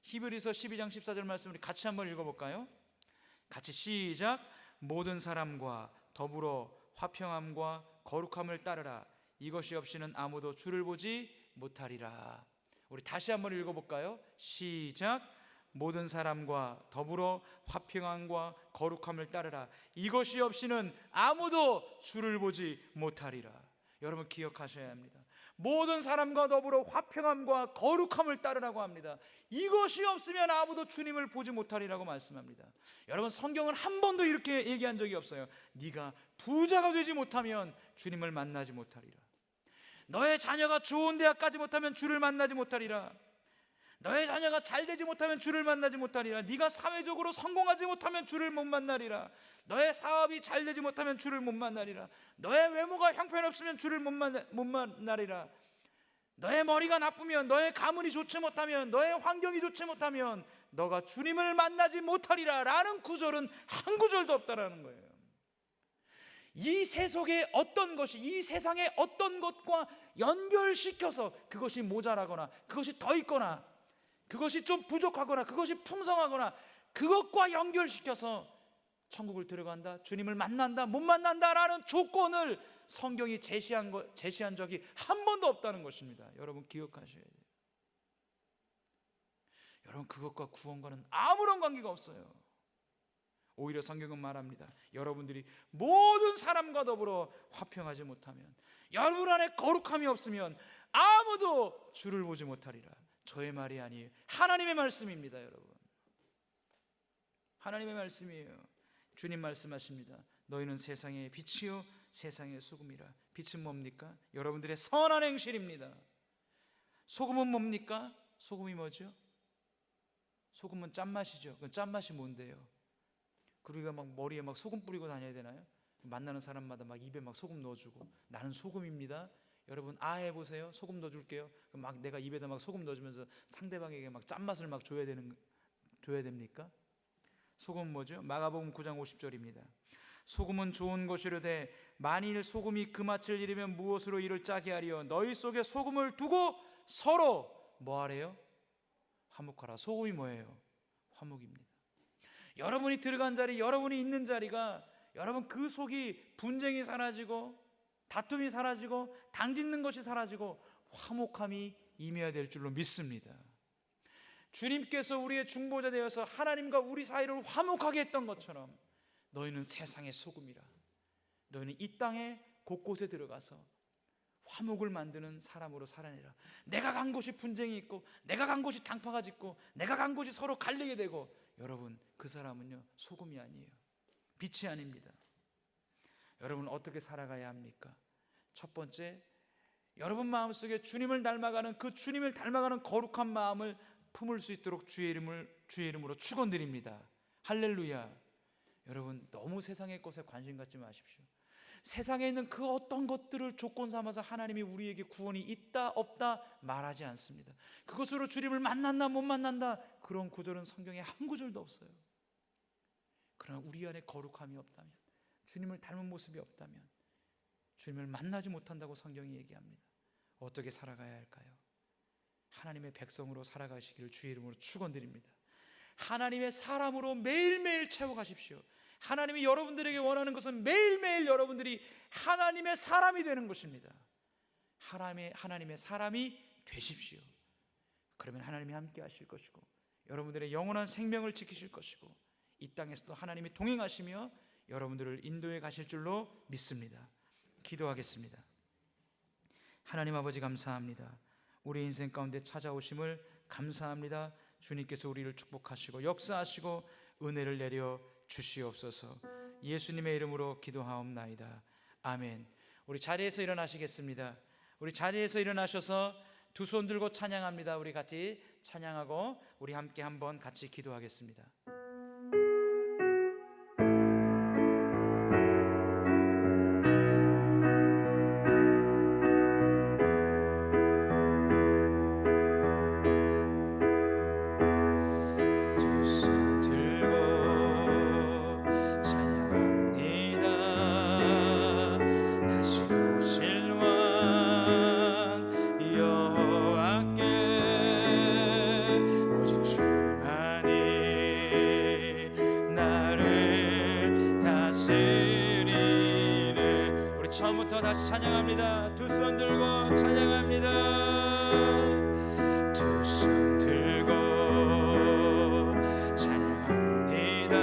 히브리서 12장 14절 말씀 우리 같이 한번 읽어볼까요? 같이 시작. 모든 사람과 더불어 화평함과 거룩함을 따르라. 이것이 없이는 아무도 주를 보지 못하리라. 우리 다시 한번 읽어볼까요? 시작. 모든 사람과 더불어 화평함과 거룩함을 따르라. 이것이 없이는 아무도 주를 보지 못하리라. 여러분 기억하셔야 합니다. 모든 사람과 더불어 화평함과 거룩함을 따르라고 합니다. 이것이 없으면 아무도 주님을 보지 못하리라고 말씀합니다. 여러분 성경은 한 번도 이렇게 얘기한 적이 없어요. 네가 부자가 되지 못하면 주님을 만나지 못하리라. 너의 자녀가 좋은 대학 가지 못하면 주를 만나지 못하리라. 너의 자녀가 잘 되지 못하면 주를 만나지 못하리라. 네가 사회적으로 성공하지 못하면 주를 못 만나리라. 너의 사업이 잘 되지 못하면 주를 못 만나리라. 너의 외모가 형편없으면 주를 못 만나리라. 너의 머리가 나쁘면, 너의 가문이 좋지 못하면, 너의 환경이 좋지 못하면 너가 주님을 만나지 못하리라 라는 구절은 한 구절도 없다라는 거예요. 이 세속의 어떤 것이 이 세상의 어떤 것과 연결시켜서 그것이 모자라거나 그것이 더 있거나 그것이 좀 부족하거나 그것이 풍성하거나 그것과 연결시켜서 천국을 들어간다, 주님을 만난다, 못 만난다라는 조건을 성경이 제시한 적이 한 번도 없다는 것입니다. 여러분 기억하셔야 돼요. 여러분 그것과 구원과는 아무런 관계가 없어요. 오히려 성경은 말합니다. 여러분들이 모든 사람과 더불어 화평하지 못하면, 여러분 안에 거룩함이 없으면 아무도 주를 보지 못하리라. 저의 말이 아니에요. 하나님의 말씀입니다. 여러분 하나님의 말씀이에요. 주님 말씀하십니다. 너희는 세상의 빛이요 세상의 소금이라. 빛은 뭡니까? 여러분들의 선한 행실입니다. 소금은 뭡니까? 소금이 뭐죠? 소금은 짠맛이죠. 그 짠맛이 뭔데요? 그리고 막 머리에 막 소금 뿌리고 다녀야 되나요? 만나는 사람마다 막 입에 막 소금 넣어주고 나는 소금입니다. 여러분 해보세요. 소금 넣어줄게요. 막 내가 입에다 막 소금 넣어주면서 상대방에게 막 짠맛을 막 줘야 됩니까? 소금은 뭐죠? 마가복음 9장 50절입니다. 소금은 좋은 것이로되 만일 소금이 그 맛을 잃으면 무엇으로 이를 짜게 하리요? 너희 속에 소금을 두고 서로 뭐 하래요? 화목하라. 소금이 뭐예요? 화목입니다. 여러분이 들어간 자리, 여러분이 있는 자리가 여러분 그 속이 분쟁이 사라지고 다툼이 사라지고 당짓는 것이 사라지고 화목함이 임해야 될 줄로 믿습니다. 주님께서 우리의 중보자 되어서 하나님과 우리 사이를 화목하게 했던 것처럼 너희는 세상의 소금이라. 너희는 이 땅에 곳곳에 들어가서 화목을 만드는 사람으로 살아내라. 내가 간 곳이 분쟁이 있고 내가 간 곳이 당파가 짙고 내가 간 곳이 서로 갈리게 되고, 여러분 그 사람은요 소금이 아니에요. 빛이 아닙니다. 여러분 어떻게 살아가야 합니까? 첫 번째, 여러분 마음속에 주님을 닮아가는 그 주님을 닮아가는 거룩한 마음을 품을 수 있도록 주의 이름으로 축원드립니다. 할렐루야. 여러분 너무 세상의 것에 관심 갖지 마십시오. 세상에 있는 그 어떤 것들을 조건 삼아서 하나님이 우리에게 구원이 있다 없다 말하지 않습니다. 그것으로 주님을 만난다 못 만난다 그런 구절은 성경에 한 구절도 없어요. 그러나 우리 안에 거룩함이 없다면, 주님을 닮은 모습이 없다면 주님을 만나지 못한다고 성경이 얘기합니다. 어떻게 살아가야 할까요? 하나님의 백성으로 살아가시기를 주의 이름으로 축원드립니다. 하나님의 사람으로 매일매일 채워가십시오. 하나님이 여러분들에게 원하는 것은 매일매일 여러분들이 하나님의 사람이 되는 것입니다. 하나님의 사람이 되십시오. 그러면 하나님이 함께 하실 것이고 여러분들의 영원한 생명을 지키실 것이고 이 땅에서도 하나님이 동행하시며 여러분들을 인도해 가실 줄로 믿습니다. 기도하겠습니다. 하나님 아버지 감사합니다. 우리 인생 가운데 찾아오심을 감사합니다. 주님께서 우리를 축복하시고 역사하시고 은혜를 내려 주시옵소서. 예수님의 이름으로 기도하옵나이다. 아멘. 우리 자리에서 일어나시겠습니다. 우리 자리에서 일어나셔서 두 손 들고 찬양합니다. 우리 같이 찬양하고 우리 함께 한번 같이 기도하겠습니다. 처음부터 다시 찬양합니다. 두 손 들고 찬양합니다. 두 손 들고 찬양합니다.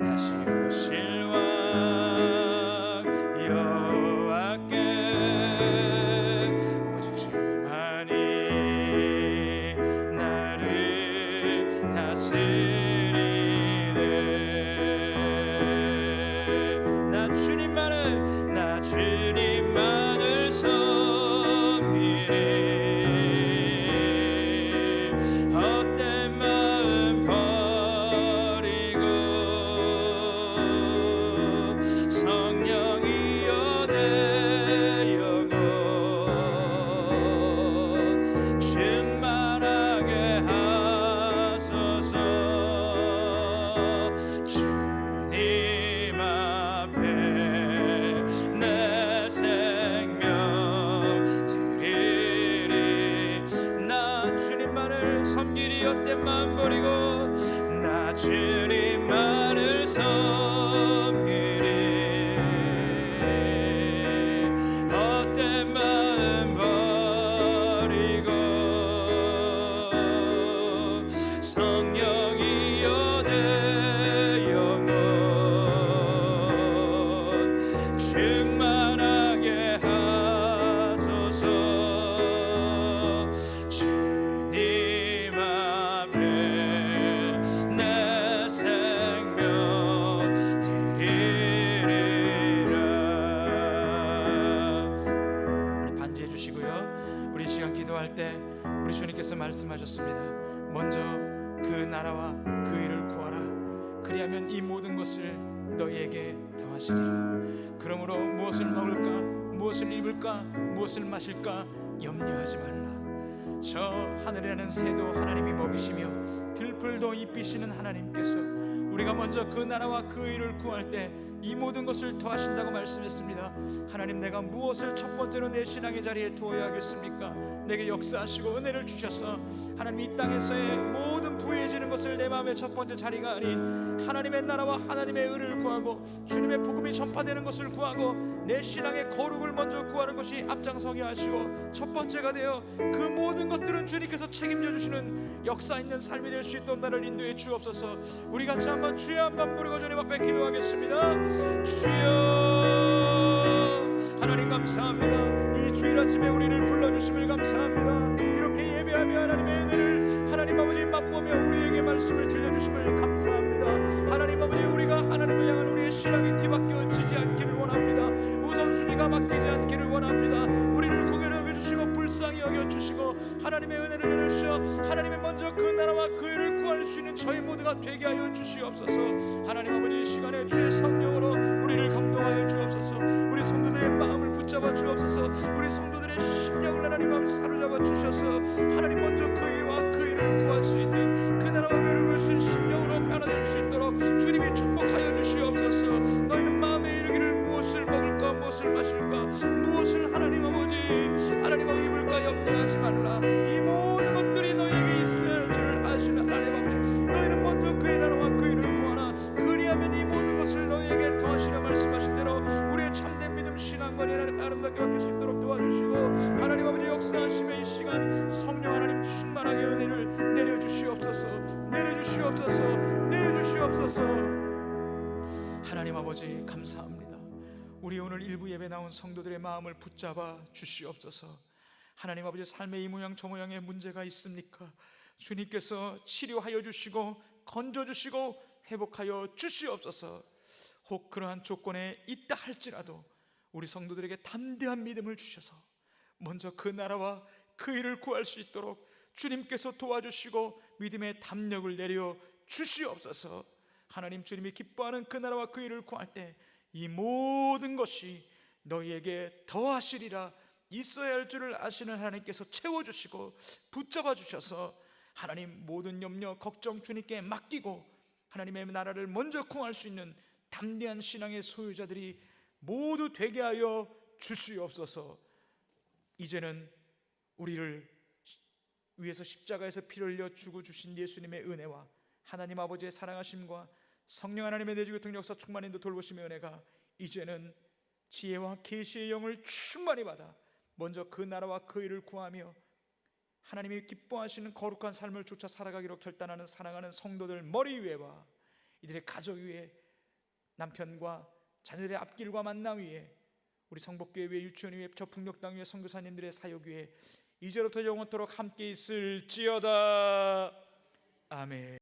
다시 오실 왕 여호와께 오직 주만이 나를 다스리네. 나 주님만을 섬기리. 헛된 마음 버리고 성령이여 내 영혼 충만하게 하소서. 주님 앞에 내 생명 드리리. 나 주님만을 섬기리. 헛된 마음 버리고 나 주님만을 섬기리. 헛된 마음 버리고 성령이여 내 영혼 충만하게 하소서. 주님 앞에 내 생명 드리리라. 우리 반주해 주시고요. 우리 시간 기도할 때 우리 주님께서 말씀하셨습니다. 먼저 그 나라와 그 일을 구하라. 그리하면 이 모든 것을 너희에게 더하시리라. 그러므로 무엇을 먹을까, 무엇을 입을까, 무엇을 마실까 염려하지 말라. 저 하늘에 나는 새도 하나님이 먹이시며 들풀도 입히시는 하나님께서 우리가 먼저 그 나라와 그 일을 구할 때 이 모든 것을 더하신다고 말씀했습니다. 하나님, 내가 무엇을 첫 번째로 내 신앙의 자리에 두어야 하겠습니까? 내게 역사하시고 은혜를 주셔서 하나님 이 땅에서의 모든 부유해지는 것을 내 마음의 첫 번째 자리가 아닌 하나님의 나라와 하나님의 의를 구하고 주님의 복음이 전파되는 것을 구하고 내 신앙의 거룩을 먼저 구하는 것이 앞장서게 하시고 첫 번째가 되어 그 모든 것들은 주님께서 책임져 주시는 역사 있는 삶이 될 수 있도록 나를 인도해 주옵소서. 우리 같이 한번 주여 한번 부르고 주님 앞에 기도하겠습니다. 주여, 하나님 감사합니다. 이 주일 아침에 우리를 불러주심을 감사합니다. 이렇게 예배하며 하나님의 은혜를 하나님 아버지 맛보며 우리에게 말씀을 들려주심을 감사합니다. 하나님 아버지, 우리가 하나님을 향한 우리의 신앙이 뒤바뀌어지지 않기를 원합니다. 우선순위가 바뀌지 않기를 원합니다. 우리를 구별해 여겨주시고 불쌍히 여겨주시고 하나님의 은혜를 내려주셔 하나님의 먼저 그 나라와 그 일을 구할 수 있는 저희 모두가 되게 하여 주시옵소서. 하나님 아버지, 이 시간에 주의 성령으로 우리를 감동하여 주옵소서. 우리 성도들의 마음을 붙잡아 주옵소서. 우리 성도들의 심령을 하나님 마음 사로잡아 주셔서 하나님 먼저 그 일과 그 일을 구할 수 있는 그 나라와 그 일을 구할 수 있는 심령으로 변화될 수 있도록 주님이 축복하여 주시옵소서. 너희는 마음에 이르기를 무엇을 먹을까, 무엇을 마실까, 무엇을 하나님 아버지 입을까 염려하지 말라. 이 모든 것들이 너희에게 있어야 할 줄을 아시는 하나님 아버지, 너희는 먼저 그의 나라와 그 일을 구하라. 그리하면 이 모든 것을 너희에게 더하시려 말씀하신 대로 우리의 참된 믿음 신앙 충만히 아름답게 바뀔 수 있도록 도와주시고, 하나님 아버지 역사하심의 이 시간 성령 하나님 충만하게 은혜를 내려주시옵소서. 하나님 아버지 감사합니다. 우리 오늘 일부 예배 나온 성도들의 마음을 붙잡아 주시옵소서. 하나님 아버지, 삶의 이 모양 저 모양의 문제가 있습니까? 주님께서 치료하여 주시고 건져 주시고 회복하여 주시옵소서. 혹 그러한 조건에 있다 할지라도 우리 성도들에게 담대한 믿음을 주셔서 먼저 그 나라와 그 일을 구할 수 있도록 주님께서 도와주시고 믿음의 담력을 내려 주시옵소서. 하나님, 주님이 기뻐하는 그 나라와 그 일을 구할 때 이 모든 것이 너희에게 더하시리라, 있어야 할 줄을 아시는 하나님께서 채워주시고 붙잡아 주셔서 하나님, 모든 염려 걱정 주님께 맡기고 하나님의 나라를 먼저 구할 수 있는 담대한 신앙의 소유자들이 모두 되게 하여 주시옵소서. 이제는 우리를 위해서 십자가에서 피를 흘려 주고 주신 예수님의 은혜와 하나님 아버지의 사랑하심과 성령 하나님의 내주교 통역사 충만히 돌보심의 은혜가 이제는 지혜와 계시의 영을 충만히 받아 먼저 그 나라와 그 일을 구하며 하나님이 기뻐하시는 거룩한 삶을 쫓아 살아가기로 결단하는 사랑하는 성도들 머리 위에와 이들의 가족 위에, 남편과 자녀들의 앞길과 만남 위에, 우리 성복교회 위에, 유치원 위에, 저 북녘당 위에, 선교사님들의 사역 위에 이제부터 영원토록 함께 있을지어다. 아멘.